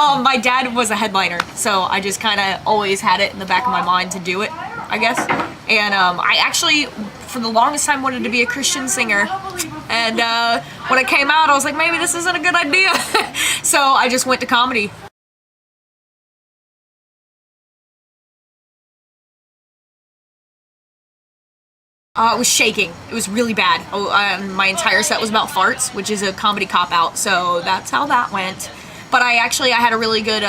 My dad was a headliner, so I just kind of always had it in the back of my mind to do it, I guess. And I actually, for the longest time, wanted to be a Christian singer. And when I came out, I was like, maybe this isn't a good idea. So I just went to comedy. It was shaking. It was really bad. My entire set was about farts, which is a comedy cop-out, so that's how that went. But I had a really good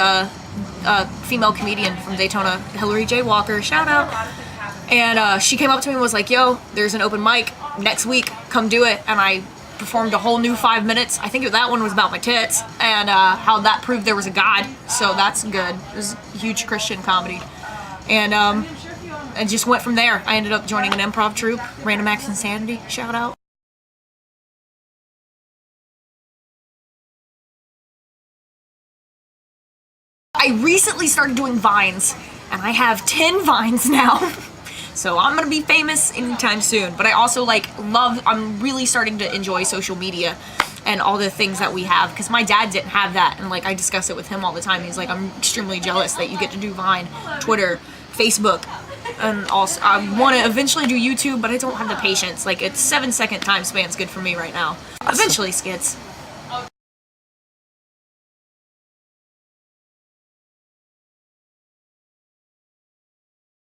female comedian from Daytona, Hillary J. Walker, shout out. And she came up to me and was like, yo, there's an open mic next week, come do it. And I performed a whole new 5 minutes. I think that one was about my tits, and how that proved there was a God, so that's good. It was huge Christian comedy. And just went from there. I ended up joining an improv troupe, Random Acts Insanity, shout out. I recently started doing Vines, and I have 10 Vines now. So I'm gonna be famous anytime soon. But I also I'm really starting to enjoy social media and all the things that we have, because my dad didn't have that, and I discuss it with him all the time. He's like, I'm extremely jealous that you get to do Vine, Twitter, Facebook. And also, I want to eventually do YouTube, but I don't have the patience. It's 7-second time span's good for me right now. Eventually, skits.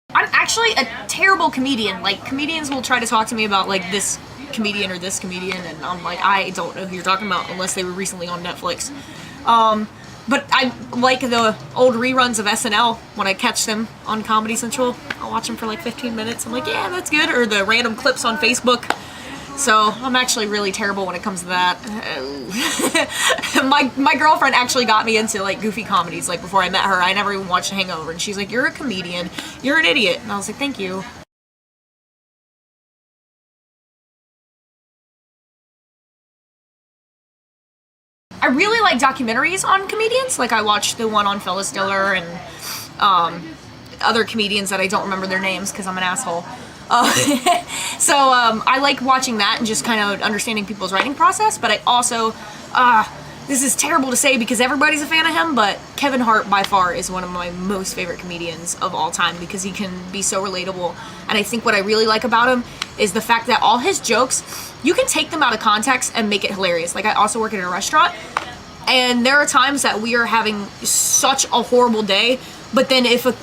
I'm actually a terrible comedian. Comedians will try to talk to me about, this comedian or this comedian, and I'm like, I don't know who you're talking about unless they were recently on Netflix. But I like the old reruns of SNL when I catch them on Comedy Central. I'll watch them for 15 minutes. I'm like, yeah, that's good. Or the random clips on Facebook. So I'm actually really terrible when it comes to that. My girlfriend actually got me into goofy comedies. Before I met her, I never even watched Hangover. And she's like, you're a comedian. You're an idiot. And I was like, thank you. I really like documentaries on comedians. I watched the one on Phyllis Diller and other comedians that I don't remember their names because I'm an asshole. So I like watching that and just kind of understanding people's writing process. But I also, this is terrible to say because everybody's a fan of him, but Kevin Hart by far is one of my most favorite comedians of all time because he can be so relatable. And I think what I really like about him is the fact that all his jokes, you can take them out of context and make it hilarious. I also work at a restaurant, and there are times that we are having such a horrible day, but then if a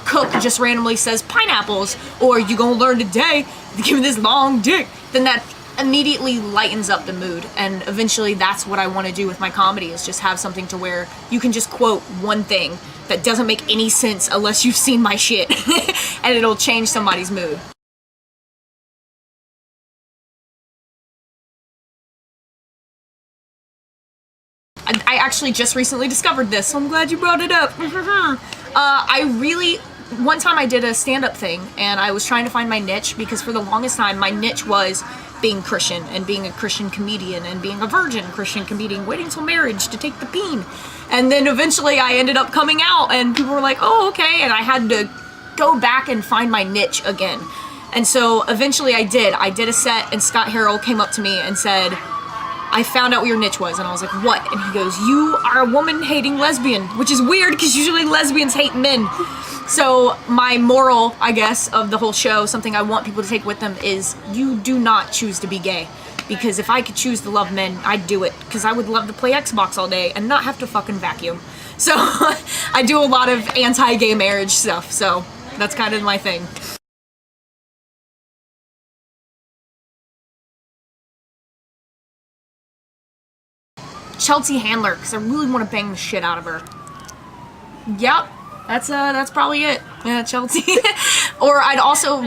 cook just randomly says pineapples, or you gonna learn today to give me this long dick, then that immediately lightens up the mood. And eventually that's what I want to do with my comedy, is just have something to where you can just quote one thing that doesn't make any sense unless you've seen my shit and it'll change somebody's mood. I actually just recently discovered this, so I'm glad you brought it up. One time I did a stand-up thing, and I was trying to find my niche, because for the longest time, my niche was being Christian, and being a Christian comedian, and being a virgin Christian comedian, waiting till marriage to take the peen. And then eventually I ended up coming out, and people were like, oh, okay, and I had to go back and find my niche again. And so eventually I did. I did a set, and Scott Harrell came up to me and said, I found out what your niche was. And I was like, what? And he goes, you are a woman-hating lesbian, which is weird because usually lesbians hate men. So my moral, I guess, of the whole show, something I want people to take with them, is you do not choose to be gay. Because if I could choose to love men, I'd do it. Because I would love to play Xbox all day and not have to fucking vacuum. So I do a lot of anti-gay marriage stuff. So that's kind of my thing. Chelsea Handler, because I really want to bang the shit out of her. Yep, that's probably it. Yeah, Chelsea. Or I'd also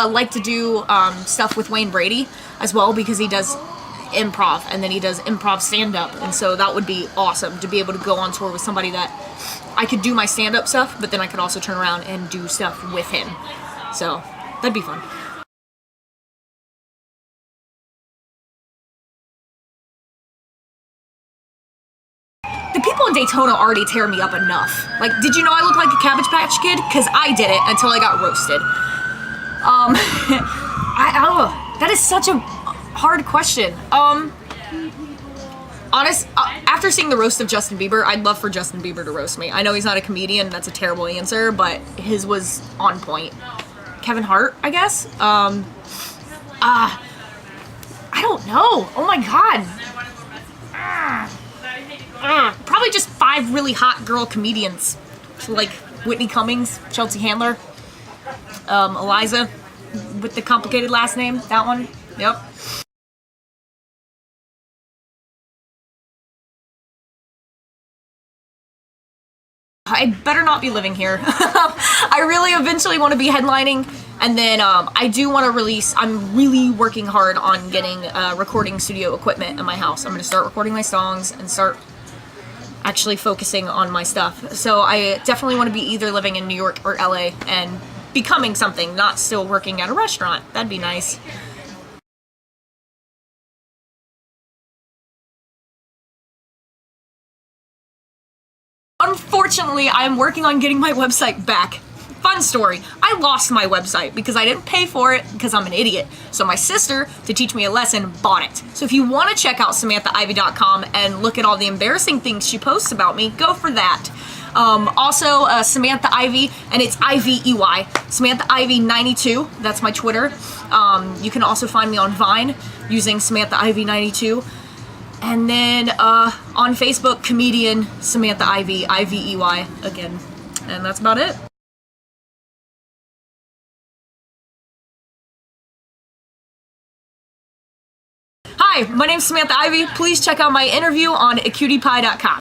like to do stuff with Wayne Brady as well, because he does improv, and then he does improv stand-up, and so that would be awesome to be able to go on tour with somebody that I could do my stand-up stuff, but then I could also turn around and do stuff with him. So that'd be fun. The people in Daytona already tear me up enough. Did you know I look like a Cabbage Patch Kid? Because I did it until I got roasted. That is such a hard question. After seeing the roast of Justin Bieber, I'd love for Justin Bieber to roast me. I know he's not a comedian, that's a terrible answer, but his was on point. Kevin Hart, I guess? I don't know. Oh my god. Probably just 5 really hot girl comedians. So like Whitney Cummings, Chelsea Handler, Eliza with the complicated last name, that one. Yep. I better not be living here. I really eventually want to be headlining, and then I do want to release. I'm really working hard on getting recording studio equipment in my house. I'm going to start recording my songs and start actually focusing on my stuff. So I definitely want to be either living in New York or LA and becoming something, not still working at a restaurant. That'd be nice. Unfortunately, I'm working on getting my website back. Fun story. I lost my website because I didn't pay for it because I'm an idiot. So my sister, to teach me a lesson, bought it. So if you want to check out SamanthaIvey.com and look at all the embarrassing things she posts about me, go for that. Also, Samantha Ivey, and it's Ivey. Samantha Ivey 92, that's my Twitter. You can also find me on Vine using Samantha Ivey 92. And then on Facebook, comedian Samantha Ivey, Ivey again. And that's about it. Hi, my name's Samantha Ivey. Please check out my interview on acutiepie.com.